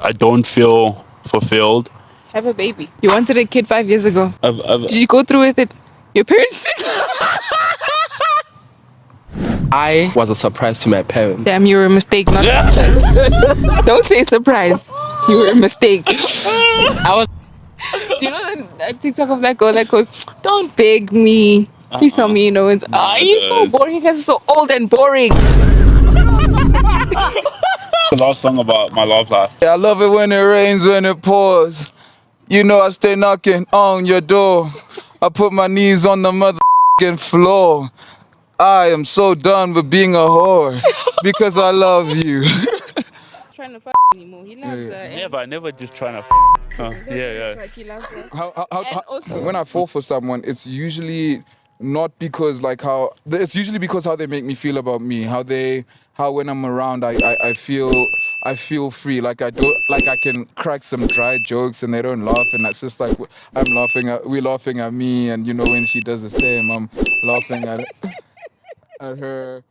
I don't feel fulfilled. Have a baby. You wanted a kid 5 years ago. I've Did you go through with it? Your parents? I was a surprise to my parents. Damn, you were a mistake, not surprise. Don't say surprise. You were a mistake. I was. Do you know that TikTok of that girl that goes, "Don't beg me. Please tell me you know it's you're so boring. You guys are so old and boring." A love song about my love life. I love it when it rains, when it pours. You know I stay knocking on your door. I put my knees on the motherfucking floor. I am so done with being a whore because I love you. Trying to anymore. He loves her. Never just trying to. Yeah. Like he loves her. How, also- when I fall for someone, it's usually not because it's usually because how they make me feel about me, how when I'm around I feel free, like I can crack some dry jokes and they don't laugh, and that's just like we're laughing at me, and you know when she does the same, I'm laughing at her.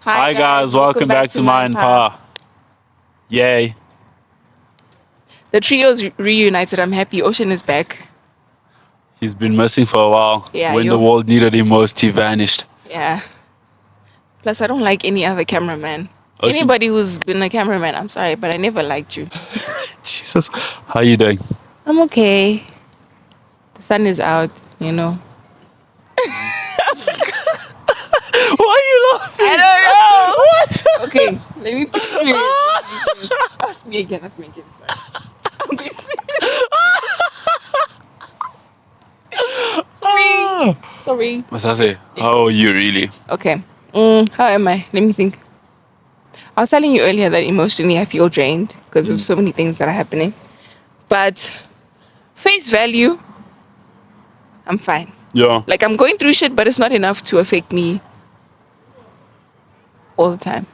Hi guys, welcome back to Mind Pa. Yay. The trio's reunited. I'm happy. Ocean is back. He's been missing for a while. Yeah, when the world needed him most, he vanished. Yeah. Plus, I don't like any other cameraman. Ocean? Anybody who's been a cameraman, I'm sorry, but I never liked you. Jesus. How you doing? I'm okay. The sun is out, you know. Why are you laughing? I don't know. What? Okay, let me be serious. Ask me again, sorry. I'm being serious. Sorry. What's I say? How are you really? Okay. How am I? Let me think. I was telling you earlier that emotionally I feel drained because of so many things that are happening. But face value, I'm fine. Yeah. Like I'm going through shit, but it's not enough to affect me all the time.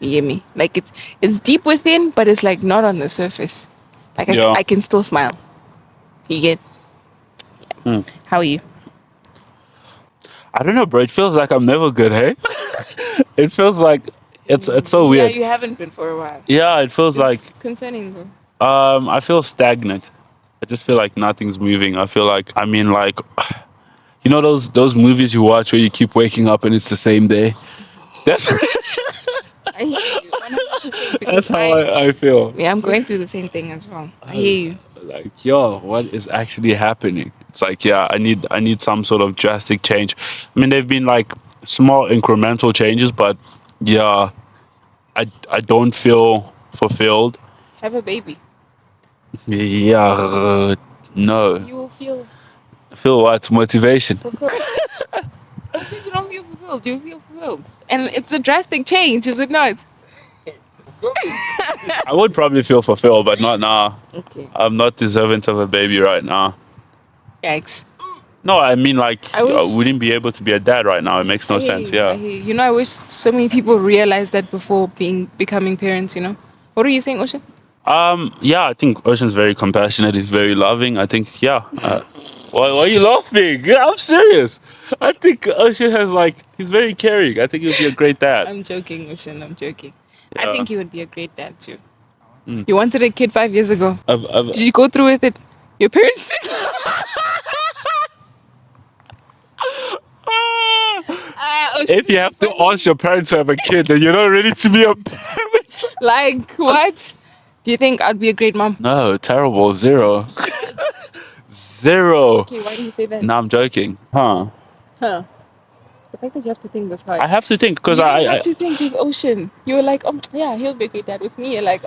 You hear me? Like it's deep within, but it's like not on the surface. Like I can still smile. You get? Yeah. How are you? I don't know, bro. It feels like I'm never good, hey? It feels like it's so weird. Yeah, you haven't been for a while. Yeah, it feels like concerning though. I feel stagnant. I just feel like nothing's moving. I feel like you know those movies you watch where you keep waking up and it's the same day? That's I hear you. 100%, that's how I feel. Yeah, I'm going through the same thing as well. I hear you. Like, yo, what is actually happening? It's like, yeah, I need some sort of drastic change. I mean, they've been like small incremental changes, but yeah, I don't feel fulfilled. Have a baby. Yeah, no. You will feel Feel what? Motivation. fulfilled. Since you don't feel fulfilled, you feel fulfilled. And it's a drastic change, is it not? I would probably feel fulfilled, but not now. Okay. I'm not deserving of a baby right now. Yikes. No, I mean like I wish- wouldn't be able to be a dad right now. It makes no I hear sense. you, I Yeah. hear you. You know, I wish so many people realized that before becoming parents, you know? What are you saying, Ocean? Yeah, I think Ocean's very compassionate. He's very loving. I think, yeah. Why are you laughing? Yeah, I'm serious. I think Ocean he's very caring. I think he would be a great dad. I'm joking, Ocean. I'm joking. Yeah. I think you would be a great dad too. You wanted a kid 5 years ago. I've Did you go through with it? Your parents? if you have to ask your parents to have a kid, then you're not ready to be a parent. Like, what? Do you think I'd be a great mom? No, terrible. Zero. Zero. Okay, why do you say that? No, I'm joking. Huh. Huh. The fact that you have to think this hard. I have to think because You didn't I have to think with Ocean. You were like, oh, yeah, he'll be a great dad. With me, you're like,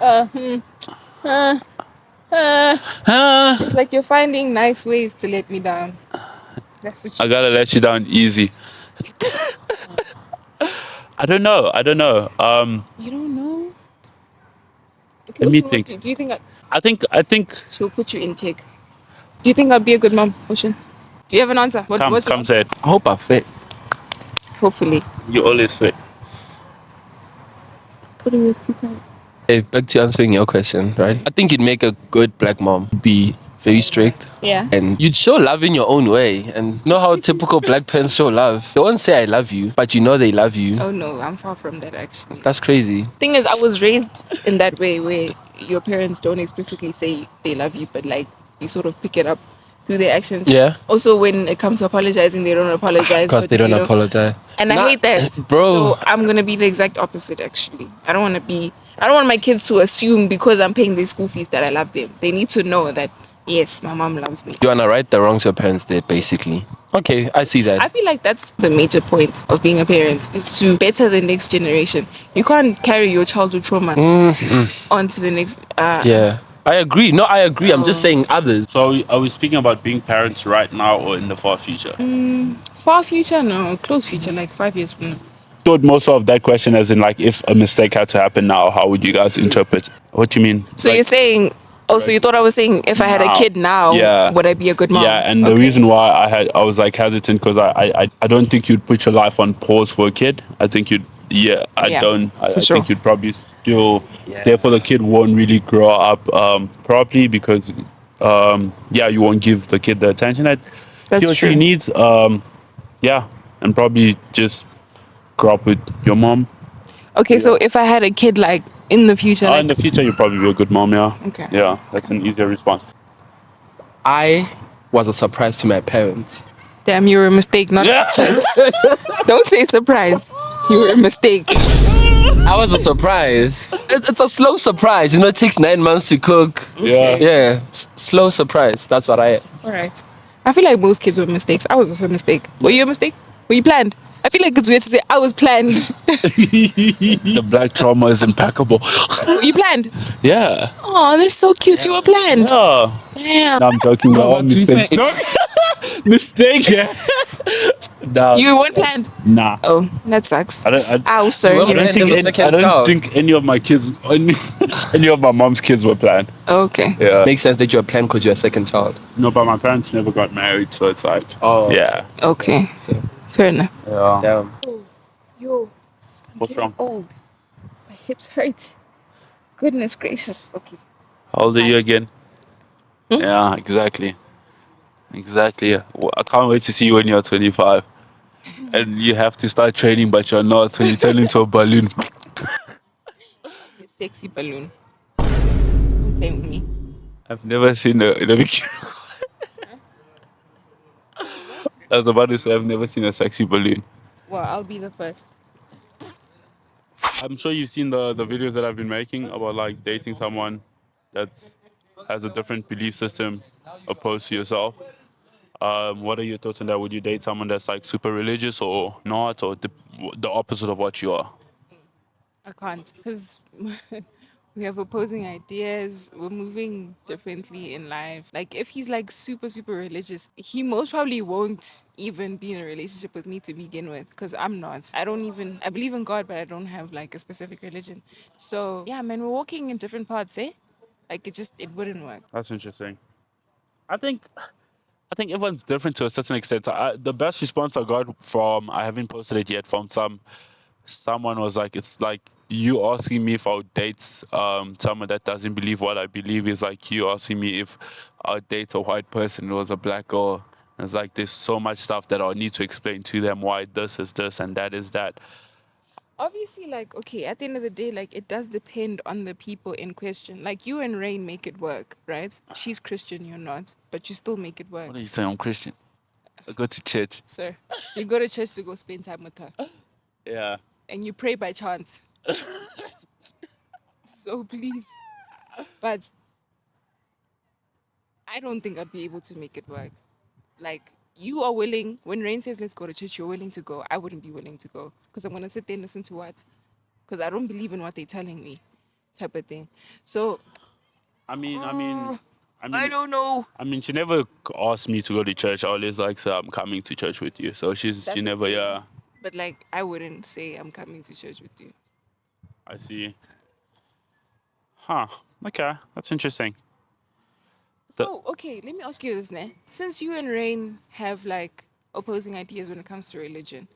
It's like you're finding nice ways to let me down. That's what I gotta let you down easy. I don't know. You don't know? Okay, Let me Ocean, think. Do you think I think. she'll put you in check? Do you think I'd be a good mom, Ocean? Do you have an answer? What's your Come answer? say it. I hope I fit. Hopefully. You always fit. Putting this too tight. Hey, back to answering your question, right? I think you'd make a good black mom. Be very strict. Yeah. And you'd show love in your own way. And you know how typical black parents show love? They won't say I love you, but you know they love you. Oh no, I'm far from that actually. That's crazy. Thing is, I was raised in that way where your parents don't explicitly say they love you, but like you sort of pick it up through their actions. Yeah. Also, when it comes to apologizing, they don't apologize. Of course, but, they don't you know, apologize. And I hate that, Bro. So I'm gonna be the exact opposite. Actually, I don't want my kids to assume because I'm paying their school fees that I love them. They need to know that yes, my mom loves me. You wanna right the wrongs your parents did, basically. Okay, I see that. I feel like that's the major point of being a parent is to better the next generation. You can't carry your childhood trauma onto the next. Yeah. I agree. No, I agree. I'm just saying others. So are we speaking about being parents right now or in the far future? Far future, no. Close future, like 5 years from now. Thought most of that question as in like if a mistake had to happen now, how would you guys interpret? What do you mean? So Like, you're saying, so you thought I was saying if I had a now. kid now, Yeah. would I be a good mom? Yeah, and the reason why I was like hesitant because I don't think you'd put your life on pause for a kid. I think you'd I sure. think you'd probably still therefore the kid won't really grow up properly because you won't give the kid the attention that That's he or she true. needs. And probably just grow up with your mom. Okay, so if I had a kid like in the future, In the future you'll probably be a good mom, yeah. Okay. Yeah, that's an easier response. I was a surprise to my parents. damn, you were a mistake, not surprise. Don't say surprise. You were a mistake. I was a surprise. It's a slow surprise. You know, it takes 9 months to cook. Yeah. Yeah, slow surprise. That's what I am. All right. I feel like most kids were mistakes. I was also a mistake. Were you a mistake? Were you planned? I feel like it's weird to say I was planned. The black trauma is impeccable. Were you planned? Yeah. Oh, that's so cute. You were planned. Yeah. Damn. No, I'm joking. We're all mistakes. Mistake, yeah. No. You weren't planned. Nah. Oh, that sucks. I don't Ow, sir. You you weren't ran planned. the- I don't think any of my kids, any of my mom's kids were planned. Okay. Yeah. Makes sense that you're planned because you're a second child. No, but my parents never got married, so it's like, Oh. yeah. Okay. So, Fair enough. Yeah. damn. Yo, What's wrong? old. My hips hurt. Goodness gracious. Okay. How old are you again? Yeah, exactly. Exactly. I can't wait to see you when you're 25. And you have to start training, but you're not, so you turn into a balloon. Sexy balloon. Don't play with me. I've never seen a bikini. I was about to say, I've never seen a sexy balloon. Well, I'll be the first. I'm sure you've seen the videos that I've been making about like dating someone that has a different belief system opposed to yourself. What are your thoughts on that? Would you date someone that's like super religious or not, or the opposite of what you are? I can't because we have opposing ideas. We're moving differently in life. Like if he's like super, super religious, he most probably won't even be in a relationship with me to begin with because I'm not. I believe in God, but I don't have like a specific religion. So yeah, man, we're walking in different paths, eh? Like it wouldn't work. That's interesting. I think everyone's different to a certain extent. The best response I got from, I haven't posted it yet, from someone was like, it's like you asking me if I would date someone that doesn't believe what I believe is like you asking me if I would date a white person who was a black girl. It's like there's so much stuff that I need to explain to them why this is this and that is that. Obviously, like, okay, at the end of the day, like, it does depend on the people in question. Like, you and Rain make it work, right? She's Christian, you're not, but you still make it work. What are you saying? I'm Christian. I go to church. Sir, you go to church to go spend time with her, Yeah. and you pray by chance. So please. But I don't think I'd be able to make it work. Like, you are willing, when Rain says let's go to church, you're willing to go. I wouldn't be willing to go because I'm going to sit there and listen to what? Because I don't believe in what they're telling me, type of thing. So, I mean, I don't know. I mean, she never asked me to go to church. I always like say I'm coming to church with you. So she That's never, okay. yeah. But, like, I wouldn't say I'm coming to church with you. I see. Huh. Okay, that's interesting. So, okay, let me ask you this, ne? Since you and Rain have, like, opposing ideas when it comes to religion,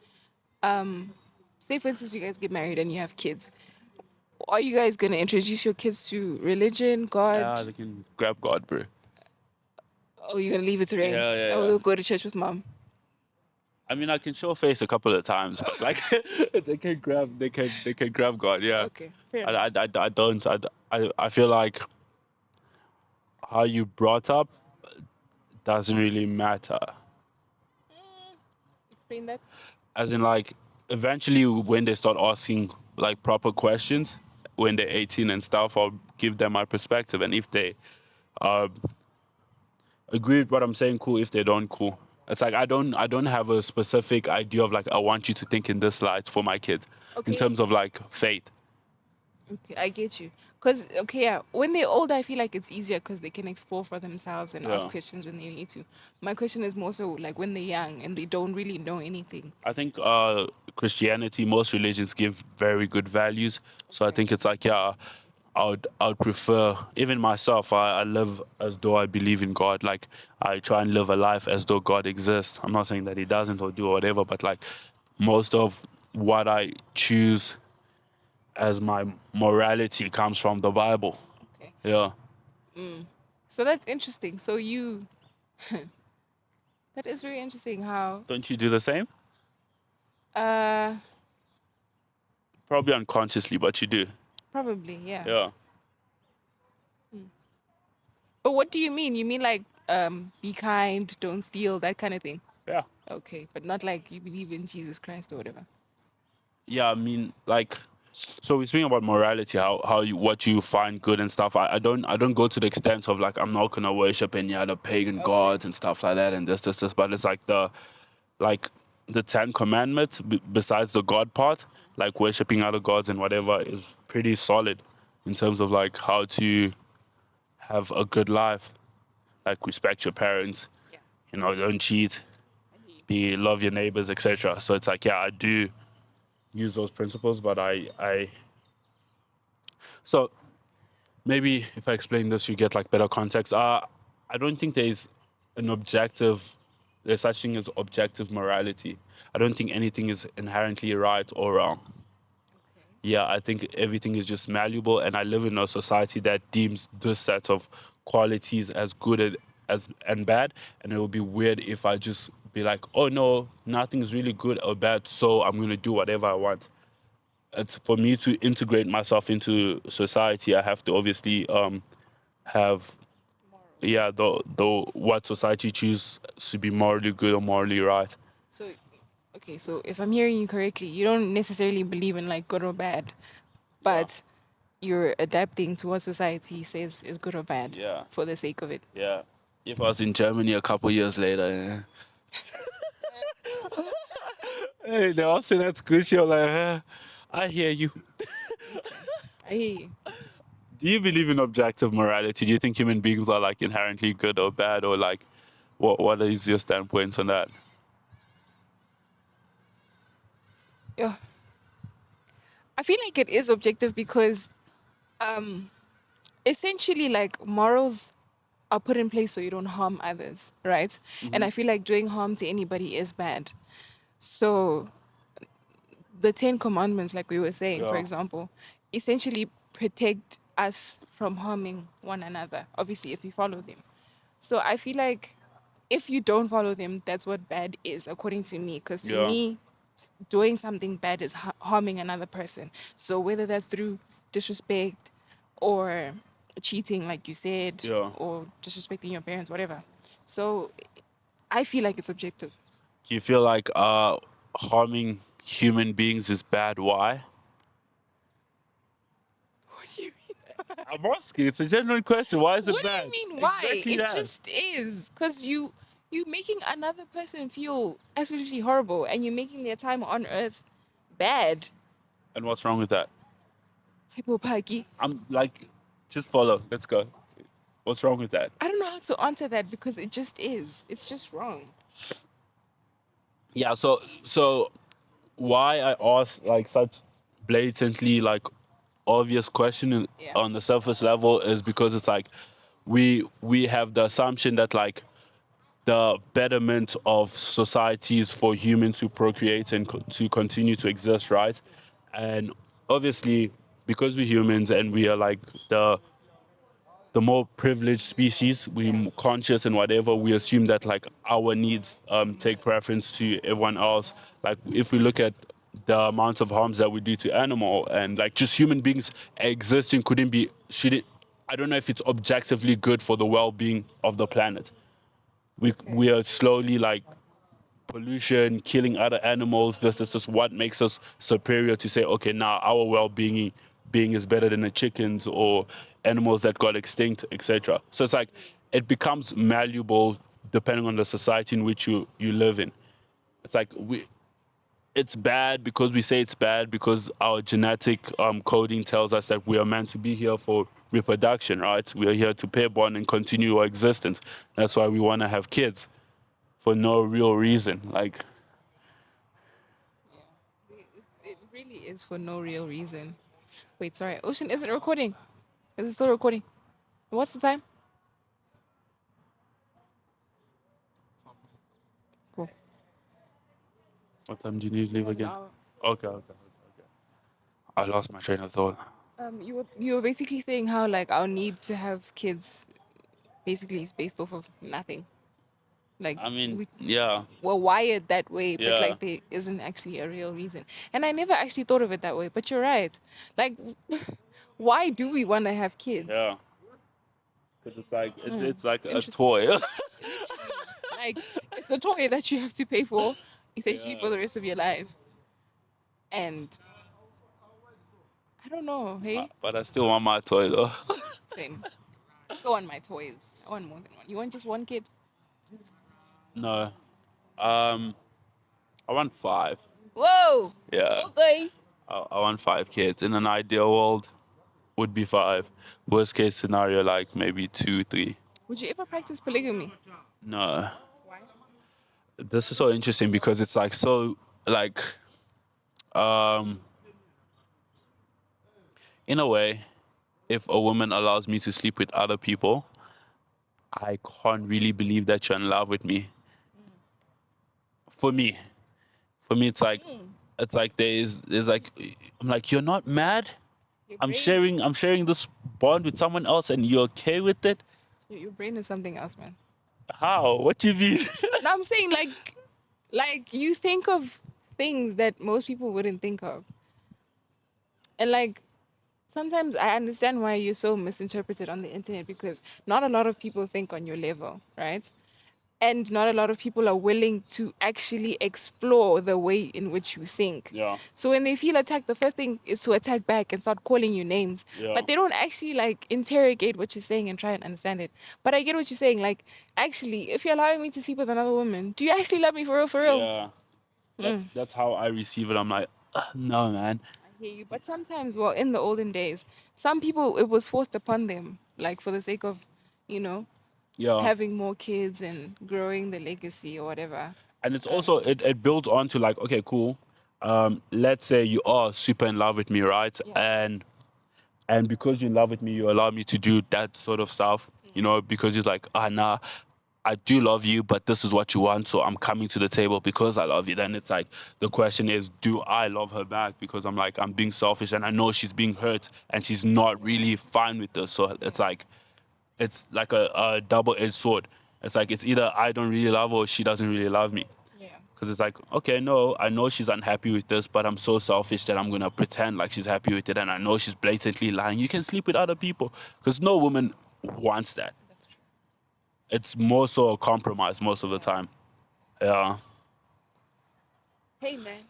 say, for instance, you guys get married and you have kids. Are you guys going to introduce your kids to religion, God? Yeah, they can grab God, bro. Oh, you're gonna leave it to rain? Yeah, yeah, Oh, yeah. we'll go to church with mom. I mean, I can show face a couple of times, but like they can grab God. Yeah. Okay, fair enough. I don't. I feel like how you brought up doesn't really matter. Explain that. As in, like, eventually when they start asking like proper questions when they're 18 and stuff, I'll give them my perspective, and if they agree with what I'm saying, cool. If they don't, cool. It's like I don't have a specific idea of like I want you to think in this light for my kids in Okay. terms of like faith. Okay, I get you. Cause okay, yeah, when they're older, I feel like it's easier because they can explore for themselves and ask Yeah. questions when they need to. My question is more so like when they're young and they don't really know anything. I think Christianity, most religions give very good values. So I Okay. think it's like, yeah, I would prefer, even myself, I live as though I believe in God. Like, I try and live a life as though God exists. I'm not saying that he doesn't or do or whatever, but like most of what I choose as my morality comes from the Bible. Okay. Yeah. So that's interesting. So you, that is very interesting. How? Don't you do the same? Uh, Probably unconsciously, but you do. probably, yeah. Yeah. But what do you mean? You mean like be kind, don't steal, that kind of thing? Yeah. Okay, but not like you believe in Jesus Christ or whatever. Yeah, I mean, like, so we're speaking about morality, how you what you find good and stuff. I don't go to the extent of like I'm not gonna worship any other pagan gods and stuff like that and this. But it's like the Ten Commandments besides the God part, like worshiping other gods and whatever is pretty solid in terms of like how to have a good life, like respect your parents, Yeah. don't cheat, be love your neighbors, etc. So it's like, yeah, I do use those principles, but so maybe if I explain this, you get like better context. I don't think there's such thing as objective morality. I don't think anything is inherently right or wrong. Okay. Yeah, I think everything is just malleable, and I live in a society that deems this set of qualities as good as and bad, and it would be weird if I just be like, oh no, nothing's really good or bad, so I'm gonna do whatever I want. It's for me to integrate myself into society. I have to obviously have Moral. yeah the what society choose to be morally good or morally right. So, okay, so if I'm hearing you correctly, you don't necessarily believe in like good or bad, but you're adapting to what society says is good or bad Yeah. for the sake of it. Yeah. If I was in Germany a couple years later, hey, they all say that's good shit. I'm like, I hear you. I hear you. Do you believe in objective morality? Do you think human beings are like inherently good or bad, or like, what is your standpoint on that? Yeah. I feel like it is objective because essentially like morals are put in place so you don't harm others, right? And I feel like doing harm to anybody is bad. So the 10 commandments, like we were saying, for Yeah. example, essentially protect us from harming one another, obviously, if we follow them. So I feel like if you don't follow them, that's what bad is, according to me. Because to Yeah. me, doing something bad is harming another person. So whether that's through disrespect or cheating, like you said, Yeah. or disrespecting your parents, whatever. So I feel like it's objective. Do you feel like harming human beings is bad? Why? What do you mean? I'm asking. It's a genuine question. Why is it What do bad? you mean? Why? Exactly It that. just is. Because you making another person feel absolutely horrible and you're making their time on earth bad. And what's wrong with that? Hypopagi. I'm like, just follow. Let's go. What's wrong with that? I don't know how to answer that because it just is. It's just wrong. Yeah. So why I ask like such blatantly like obvious question Yeah. on the surface level is because it's like we have the assumption that like the betterment of societies for humans to procreate and to continue to exist, right? And obviously, because we're humans and we are like the more privileged species, we're more conscious and whatever, we assume that like our needs take preference to everyone else. Like if we look at the amount of harms that we do to animal and like just human beings existing shouldn't, I don't know if it's objectively good for the well-being of the planet. We are slowly like pollution, killing other animals. This is what makes us superior to say, okay, now our well-being is better than the chickens or animals that got extinct, etc. So it's like it becomes malleable depending on the society in which you live in. It's like it's bad because we say it's bad because our genetic coding tells us that we are meant to be here for reproduction, right? We are here to pair bond and continue our existence. That's why we want to have kids for no real reason. Like, It really is for no real reason. Wait, sorry. Ocean, is it recording? Is it still recording? What's the time? Cool. what time do you need to leave again? Now, Okay. I lost my train of thought. you were basically saying how like our need to have kids basically is based off of nothing. Like I mean, we yeah, were wired that way, but Yeah. like there isn't actually a real reason. And I never actually thought of it that way. But you're right. Like, why do we want to have kids? yeah. Because it's like a interesting. toy. Like it's a toy that you have to pay for essentially for the rest of your life. And I don't know, hey? But I still want my toy though. Same. Let's go on my toys. I want more than one. You want just one kid? No. I want 5. Whoa! Yeah. Okay. I want 5 kids. In an ideal world, would be 5. Worst case scenario, like maybe 2, 3. Would you ever practice polygamy? No. Why? This is so interesting because it's like so like in a way, if a woman allows me to sleep with other people, I can't really believe that you're in love with me. For me. It's like there's like I'm like, you're not mad? Your I'm brain- sharing this bond with someone else and you're okay with it? Your brain is something else, man. How? What do you mean? No, I'm saying like you think of things that most people wouldn't think of. And like sometimes I understand why you're so misinterpreted on the internet because not a lot of people think on your level, right? And not a lot of people are willing to actually explore the way in which you think. Yeah. So when they feel attacked, the first thing is to attack back and start calling you names. Yeah. But they don't actually like interrogate what you're saying and try and understand it. But I get what you're saying. Like, actually, if you're allowing me to sleep with another woman, do you actually love me for real? For real? Yeah. That's how I receive it. I'm like, no, man. I hear you. But sometimes, well, in the olden days, some people, it was forced upon them, like for the sake of, you know, Yeah. having more kids and growing the legacy or whatever. And it's also it builds on to like, okay, cool. Let's say you are super in love with me, right? Yeah. And because you're in love with me, you allow me to do that sort of stuff, you know, because it's like, nah, I do love you, but this is what you want, so I'm coming to the table because I love you. Then it's like the question is, do I love her back? Because I'm like, I'm being selfish and I know she's being hurt and she's not really fine with this. So it's like a double-edged sword. It's like it's either I don't really love her or she doesn't really love me. Yeah. Because it's like, okay, no, I know she's unhappy with this, but I'm so selfish that I'm going to pretend like she's happy with it. And I know she's blatantly lying. You can sleep with other people. Because no woman wants that. That's true. It's more so a compromise most of the time. Yeah. Hey, man.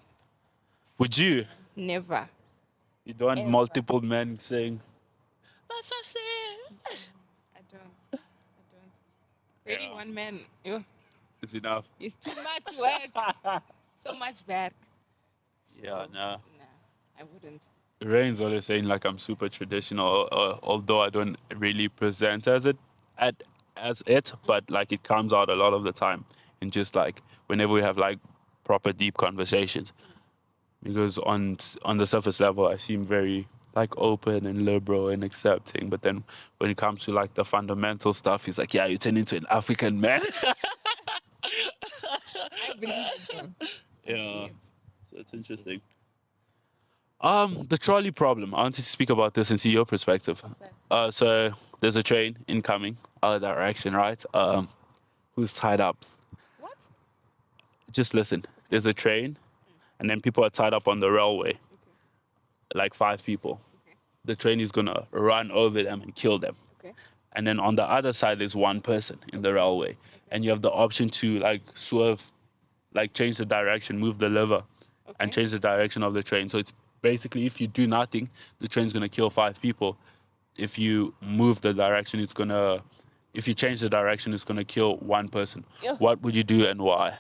Would you? Never. You don't want Ever. multiple men saying, I don't. Really, Yeah. one man, yo, it's enough. it's too much work. So much work. Yeah, no. Nah, I wouldn't. Rain's always saying like I'm super traditional, although I don't really present as it, but like it comes out a lot of the time, and just like whenever we have like proper deep conversations, because on the surface level I seem very like open and liberal and accepting, but then when it comes to like the fundamental stuff, he's like, yeah, you turn into an African man. I believe it, though. I see Yeah, it. so it's interesting. The trolley problem. I wanted to speak about this and see your perspective. So there's a train incoming our direction, right? Who's tied up? What? Just listen. There's a train, and then people are tied up on the railway, Okay. like 5 people. Okay. The train is gonna run over them and kill them. Okay. And then on the other side, there's one person in the railway, and you have the option to like swerve, like change the direction, move the lever, and Okay. change the direction of the train. So it's basically if you do nothing, the train's gonna kill 5 people. If you move the direction, if you change the direction, it's gonna kill one person. Yeah. What would you do and why?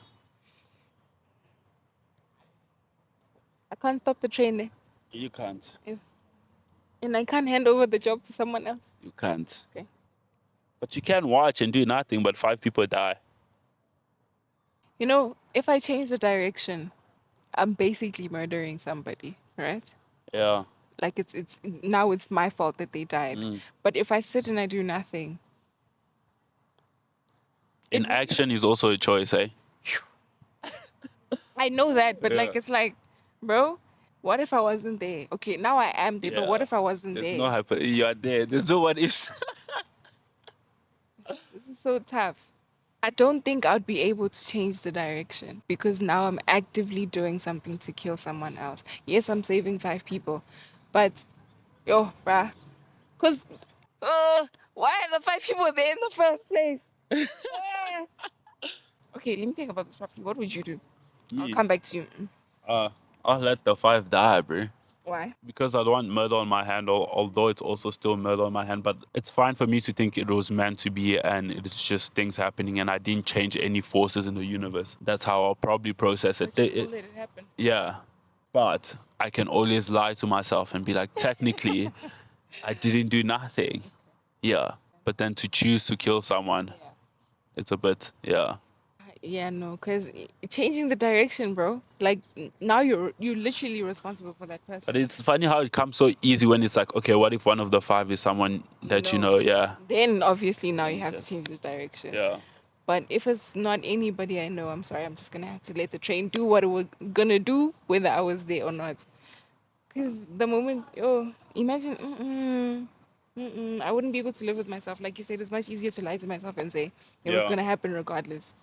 I can't stop the train there. You can't. And I can't hand over the job to someone else. You can't. Okay. But you can watch and do nothing, but 5 people die. You know, if I change the direction, I'm basically murdering somebody, right? Yeah. Like it's now it's my fault that they died. But if I sit and I do nothing, Inaction is also a choice, eh? I know that, but like Yeah. it's like, bro, what if I wasn't there? Okay, now I am there, but what if I wasn't There's there? no you are there. There's no what ifs. This is so tough. I don't think I'd be able to change the direction because now I'm actively doing something to kill someone else. Yes, I'm saving 5 people, but yo, bruh, cause why are the 5 people there in the first place? Okay, let me think about this properly. What would you do? I'll Me? come back to you. I'll let the 5 die, bro. Why? Because I don't want murder on my hand, although it's also still murder on my hand. But it's fine for me to think it was meant to be and it's just things happening and I didn't change any forces in the universe. That's how I'll probably process it. But you still let it happen. Yeah. But I can always lie to myself and be like, technically, I didn't do nothing. Yeah. But then to choose to kill someone, Yeah. it's a bit, yeah. Yeah, no, because changing the direction, bro. Like now you're literally responsible for that person. But it's funny how it comes so easy when it's like, okay, what if one of the 5 is someone that you know? Yeah. Then obviously now you have to Just- change the direction. Yeah. But if it's not anybody I know, I'm sorry, I'm just gonna have to let the train do what it was gonna do, whether I was there or not. Because the moment, imagine, I wouldn't be able to live with myself. Like you said, it's much easier to lie to myself and say it was Yeah. gonna happen regardless.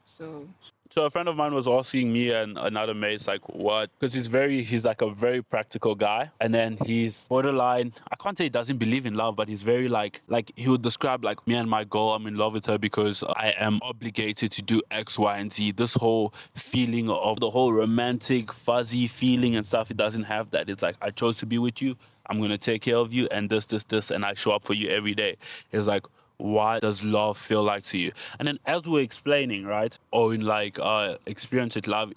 So So a friend of mine was asking me and another mate's like, what? Because he's like a very practical guy. And then he's borderline, I can't say he doesn't believe in love, but he's very like he would describe like me and my girl, I'm in love with her because I am obligated to do X, Y, and Z. This whole feeling of the whole romantic, fuzzy feeling and stuff, it doesn't have that. It's like, I chose to be with you. I'm going to take care of you and this, and I show up for you every day. It's like, what does love feel like to you? And then as we were explaining, right, or in like experience with love,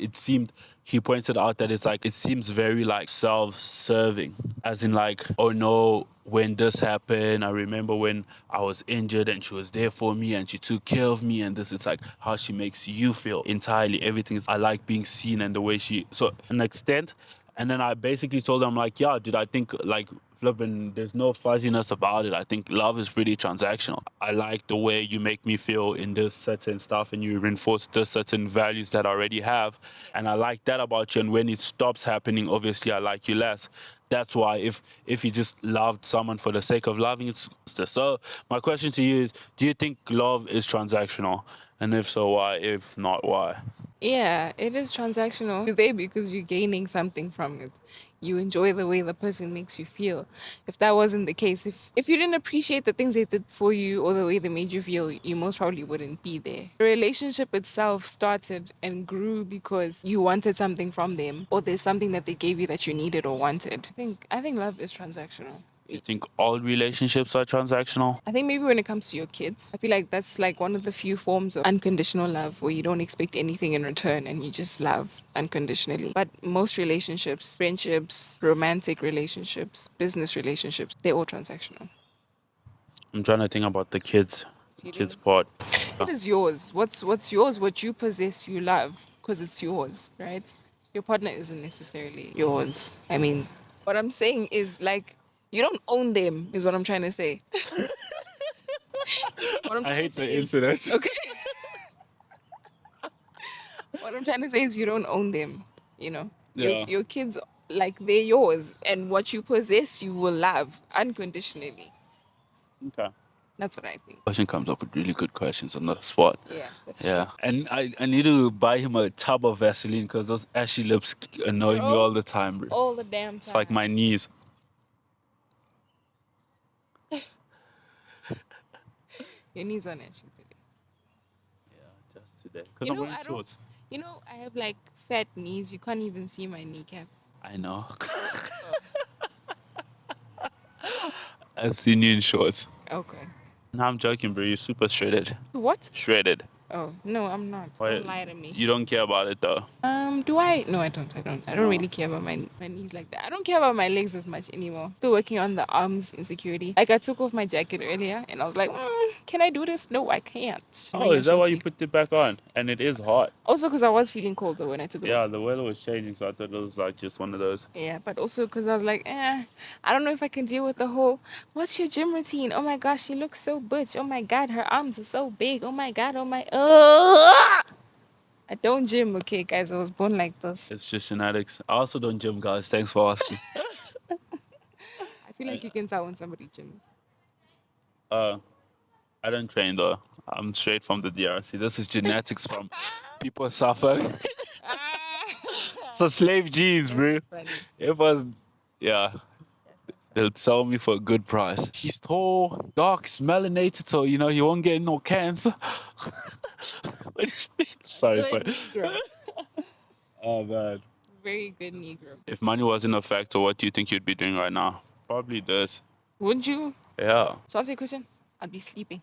he pointed out that it's like it seems very like self-serving, as in like, oh no, when this happened, I remember when I was injured and she was there for me and she took care of me and this, it's like how she makes you feel entirely. Everything is, I like being seen and the way so an extent. And then I basically told him like, yeah, dude, I think like flipping, there's no fuzziness about it. I think love is pretty transactional. I like the way you make me feel in this certain stuff and you reinforce the certain values that I already have. And I like that about you. And when it stops happening, obviously I like you less. That's why if you just loved someone for the sake of loving, it's so my question to you is, do you think love is transactional? And if so, why? If not, why? yeah, it is transactional. You're there because you're gaining something from it. You enjoy the way the person makes you feel. If that wasn't the case, if you didn't appreciate the things they did for you or the way they made you feel, you most probably wouldn't be there. The relationship itself started and grew because you wanted something from them, or there's something that they gave you that you needed or wanted. I think love is transactional. Do you think all relationships are transactional? I think maybe when it comes to your kids, I feel like that's like one of the few forms of unconditional love where you don't expect anything in return and you just love unconditionally. But most relationships, friendships, romantic relationships, business relationships, they're all transactional. I'm trying to think about the kids part. What is yours? What's yours? What you possess, you love because it's yours, right? Your partner isn't necessarily yours. I mean, what I'm saying is like you don't own them. Is what I'm trying to say. What I'm I trying hate to say the is- incident. Okay. What I'm trying to say is you don't own them. You know, Yeah. your kids like they're yours, and what you possess, you will love unconditionally. Okay. That's what I think. Question comes up with really good questions on the spot. Yeah, that's Yeah. And I need to buy him a tub of Vaseline because those ashy lips annoy me Bro. all the time, bro. all the damn time. It's like my knees. Your knees are itchy today. Yeah, just today. Because I'm wearing shorts. You know, I have like fat knees. You can't even see my kneecap. I know. I've seen you in shorts. Okay. No, I'm joking, bro. You're super shredded. What? Shredded. Oh no, I'm not. Why- Don't lie to me. You don't care about it though. Do I? No, I don't. I don't really care about my knees like that. I don't care about my legs as much anymore. Still working on the arms insecurity. Like I took off my jacket earlier, and I was like, can I do this? No, I can't. Oh, is that why you put it back on? And it is hot. Also, because I was feeling cold though when I took it Yeah, off. the weather was changing, so I thought it was like just one of those. Yeah, but also because I was like, I don't know if I can deal with the whole, what's your gym routine? Oh my gosh, she looks so butch. Oh my God, her arms are so big. Oh my God, I don't gym, okay, guys. I was born like this. It's just genetics. I also don't gym, guys. Thanks for asking. I feel like you can tell when somebody gyms. I don't train though. I'm straight from the DRC. This is genetics from people suffering. So slave genes, bro. Funny. It was, yeah. They'll sell me for a good price. He's tall, dark, he's melanated, so you know he won't get no cancer. Sorry. Good Negro. Oh man. Very good Negro. If money wasn't a factor, what do you think you'd be doing right now? Probably this. Would you? Yeah. So ask you a question. I'd be sleeping.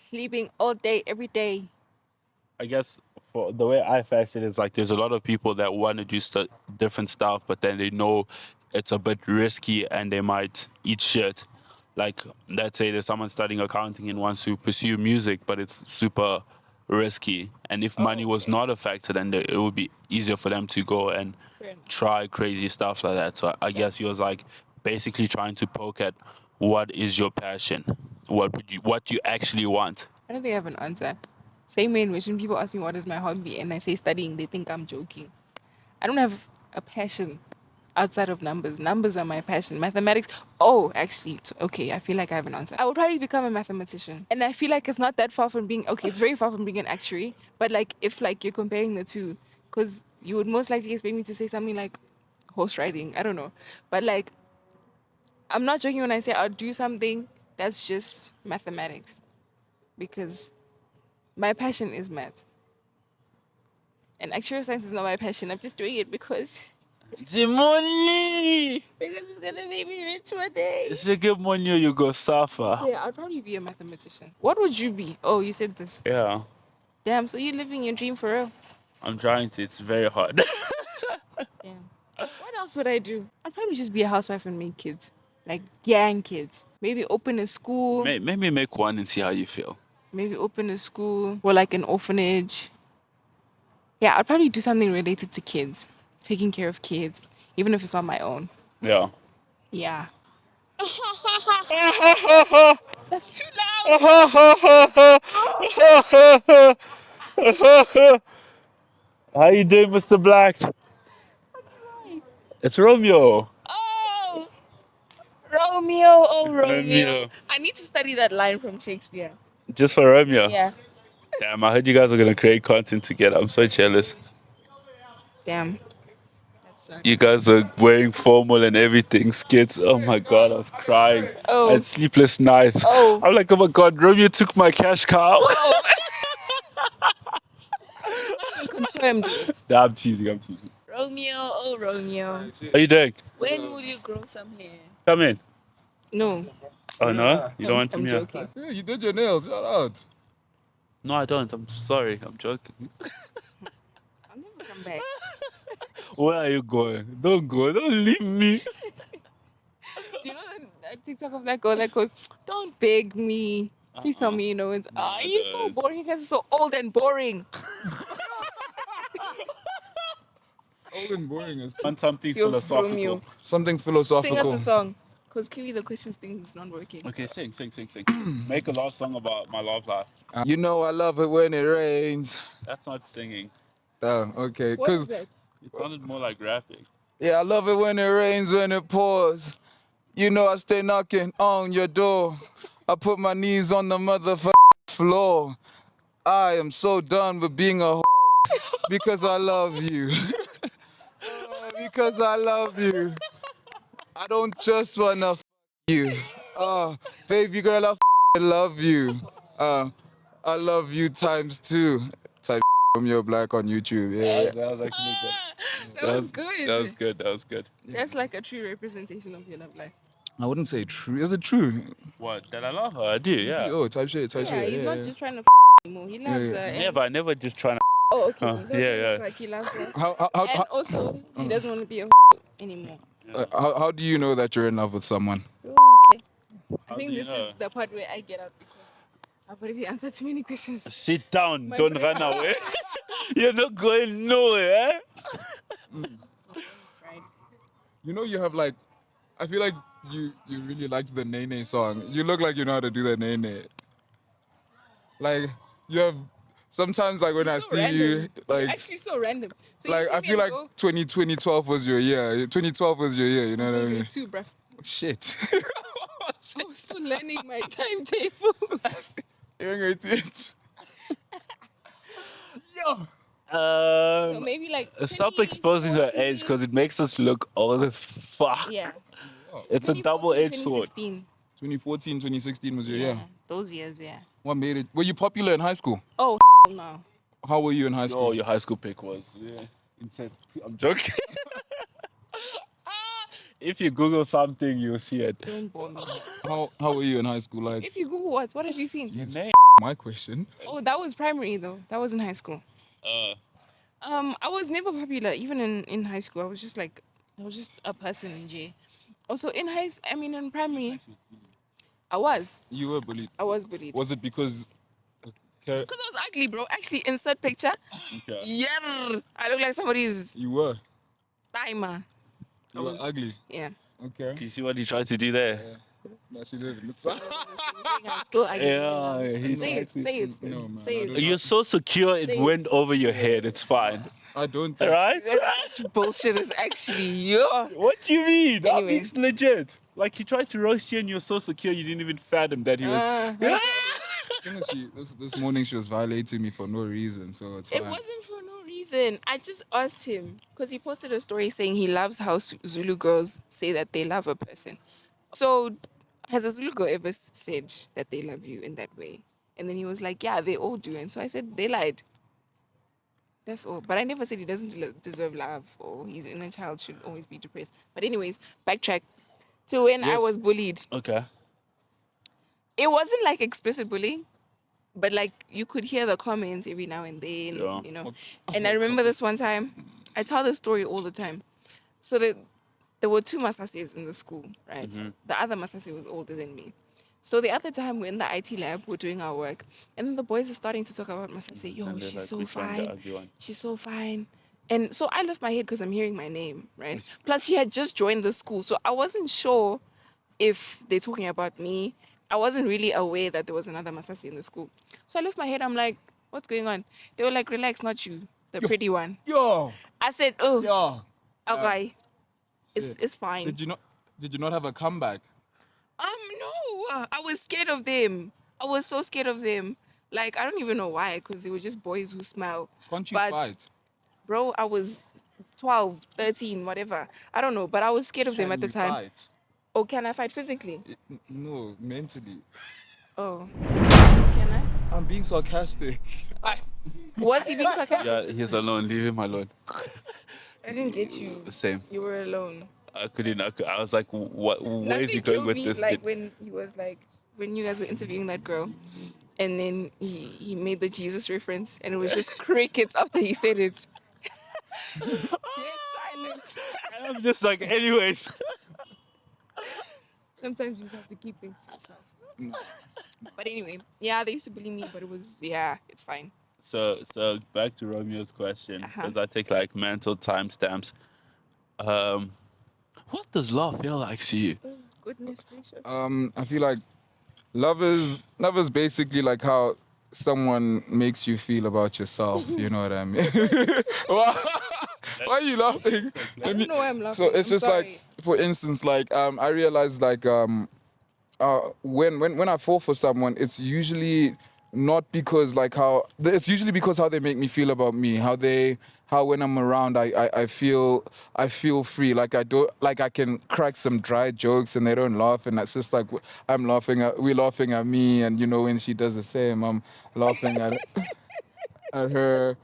Sleeping all day, every day. I guess for the way I fashion it's like there's a lot of people that want to do different stuff, but then they know it's a bit risky and they might eat shit. Like, let's say there's someone studying accounting and wants to pursue music, but it's super risky. And if money was not a factor, then it would be easier for them to go and try crazy stuff like that. So I guess he was like basically trying to poke at what is your passion, what you actually want. I don't think I have an answer. Same way in which when people ask me what is my hobby and I say studying, they think I'm joking. I don't have a passion outside of numbers. Numbers are my passion. Mathematics. Oh, actually, okay. I feel like I have an answer. I would probably become a mathematician, and I feel like it's not that far from being okay. It's very far from being an actuary. But like, if like you're comparing the two, because you would most likely expect me to say something like horse riding. I don't know, but like, I'm not joking when I say I'll do something that's just mathematics, because my passion is math. And actuarial science is not my passion. I'm just doing it because The money! it's gonna make me rich one day. If you get money, you go suffer. So yeah, I'd probably be a mathematician. What would you be? Oh, you said this. Yeah, Damn, so you're living your dream for real. I'm trying to. It's very hard. Damn. What else would I do? I'd probably just be a housewife and make kids. Like gang kids. Maybe open a school. Maybe make one and see how you feel. Maybe open a school or like an orphanage. Yeah, I'd probably do something related to kids. Taking care of kids, even if it's not my own. Yeah. Yeah. That's too loud. How you doing, Mr. Black? It's Romeo. Oh, Romeo. Oh, Romeo. Romeo. I need to study that line from Shakespeare. Just for Romeo. Yeah. Damn, I heard you guys are gonna create content together. I'm so jealous. Damn. That sucks. You guys are wearing formal and everything, skits. Oh my god, I was crying. Oh. I had sleepless nights. Oh. I'm like, oh my god, Romeo took my cash cow. Confirmed it. Nah, I'm teasing. Romeo, oh Romeo. How you doing? When will you grow some hair? Come in. No. Oh no? You don't want to I'm me? joking. Yeah, you did your nails. Shout out. No, I don't. I'm sorry. I'm joking. I'll never come back. Where are you going? Don't go. Don't leave me. Do you know that TikTok of that girl that goes, "Don't beg me. Please tell me you know it's you're so don't. boring. You guys are so old and boring." Old and boring is Want something Yo, philosophical. Romeo. something Sing philosophical. us a song. Because clearly the questions thing is not working. Okay, sing. Make a love song about my love life. You know I love it when it rains. That's not singing. Oh, okay. What is Because that? It sounded more like rapping. Yeah, I love it when it rains, when it pours. You know I stay knocking on your door. I put my knees on the motherfucking floor. I am so done with being a whore because I love you. Because I love you. I don't just wanna you. Baby girl, I love you. I love you times two. Type from your black on YouTube. Yeah. That was actually good. That was good. That was good. That was good. That's like a true representation of your love life. I wouldn't say true. Is it true? What? That I love her. I do. Yeah. Oh, type shit. Yeah, he's not just trying to anymore. He loves her. and- Never just trying to. Oh, okay. Huh, He doesn't yeah. look like he loves her. How And also, he doesn't want to be a anymore. how do you know that you're in love with someone? Okay. I How think do you this know? is the part where I get out because I've already answered too many questions. Sit down. My Don't brain- run away. You're not going nowhere. Right. You know you have like, I feel like you really liked the Nene song. You look like you know how to do the Nene. Like you have sometimes like when I So see random. you You're like actually so random. So you like see I me feel and like go, 2012 was your year. 2012 was your year. You know what I so me mean? too, bruv. Shit. I was still learning my timetables. You're going to it. Yo. So maybe like Stop 20, exposing her 14. age because it makes us look old as fuck. Yeah. It's a 2014, double-edged sword. 2016. 2014, 2016 was your Yeah, year. those years, yeah. What made it? Were you popular in high school? Oh, no. How were you in high Oh, school? your high school pick was insane. I'm joking. If you Google something, you'll see it. Don't bore me. How were you in high school? Like If you Google what have you seen? Your name. my question. Oh, that was primary though. That was in high school. I was never popular, even in high school. I was just a person in J. Also in in primary, I was bullied. I was bullied. Was it because? Okay, Because I was ugly, bro. Actually, insert picture. Okay. Yeah, I look like somebody's you were. timer. You were ugly. Yeah. Okay. Do you see what he tried to do there? No, she didn't. I'm still ugly. Yeah, he's Say it. Say it. No, man, Say I it. don't- You're so secure, it Say went over your head. It's fine. I don't think. Right? Such bullshit is actually yo. What do you mean? I'm Anyway. being legit. Like, he tried to roast you and you're so secure you didn't even fathom that he was. Thing is, this morning she was violating me for no reason, so it's fine. It wasn't for no reason. I just asked him because he posted a story saying he loves how Zulu girls say that they love a person. So, has a Zulu girl ever said that they love you in that way? And then he was like, yeah, they all do. And so I said, they lied. That's all. But I never said he doesn't deserve love or his inner child should always be depressed. But anyways, backtrack to when I Yes. was bullied. Okay. It wasn't like explicit bullying, but like you could hear the comments every now and then, Yeah. you know. And I remember this one time, I tell this story all the time. So there were two Masases in the school, right? The other Masase was older than me. So the other time we're in the IT lab, we're doing our work, and then the boys are starting to talk about Masase. Yo, And they're she's like, so which one, the fine. ugly one? She's so fine. And so I lift my head because I'm hearing my name, right? Plus, she had just joined the school. So I wasn't sure if they're talking about me. I wasn't really aware that there was another Masasi in the school. So I lift my head. I'm like, what's going on? They were like, relax, not you, the pretty one. Yo, I said, oh, yo. okay. It's fine. Did you not have a comeback? No. I was scared of them. I was so scared of them. Like, I don't even know why, because they were just boys who smell. Can't you But- fight? Bro, I was 12, 13, whatever. I don't know, but I was scared of them Can at the you time. Fight? Oh, can I fight physically? No, mentally. Oh. Can I? I'm being sarcastic. Was he being sarcastic? Yeah, he's alone. Leave him alone. I didn't get you. Same. You were alone. I couldn't. I was like, what? Where Nothing is he going killed with me, this? like when he was like, when you guys were interviewing that girl, and then he made the Jesus reference, and it was just crickets after he said it. Dead silence. I'm just like, anyways. Sometimes you just have to keep things to yourself. But anyway, yeah, they used to bully me, but it's fine. So back to Romeo's question, Uh-huh. because I take like mental timestamps. What does love feel like to you? Oh, goodness gracious. I feel like love is basically like how someone makes you feel about yourself. You know what I mean? Why are you laughing? I don't know why I'm laughing. So it's I'm just sorry. like, for instance, like I realized like when I fall for someone, it's usually not because like how it's usually because how they make me feel about me, how when I'm around I feel free, like I don't, like I can crack some dry jokes and they don't laugh, and that's just like we're laughing at me, and you know, when she does the same, I'm laughing at her.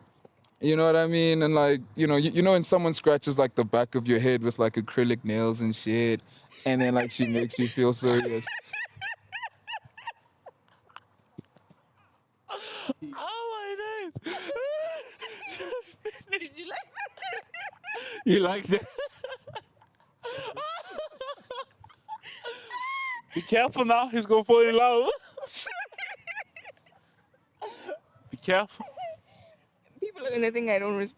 You know what I mean? And like, you know when someone scratches like the back of your head with like acrylic nails and shit, and then like she makes you feel so good. Oh my days. Did you like You like that? Be careful now, he's gonna fall in love. Be careful. people are gonna think I don't respect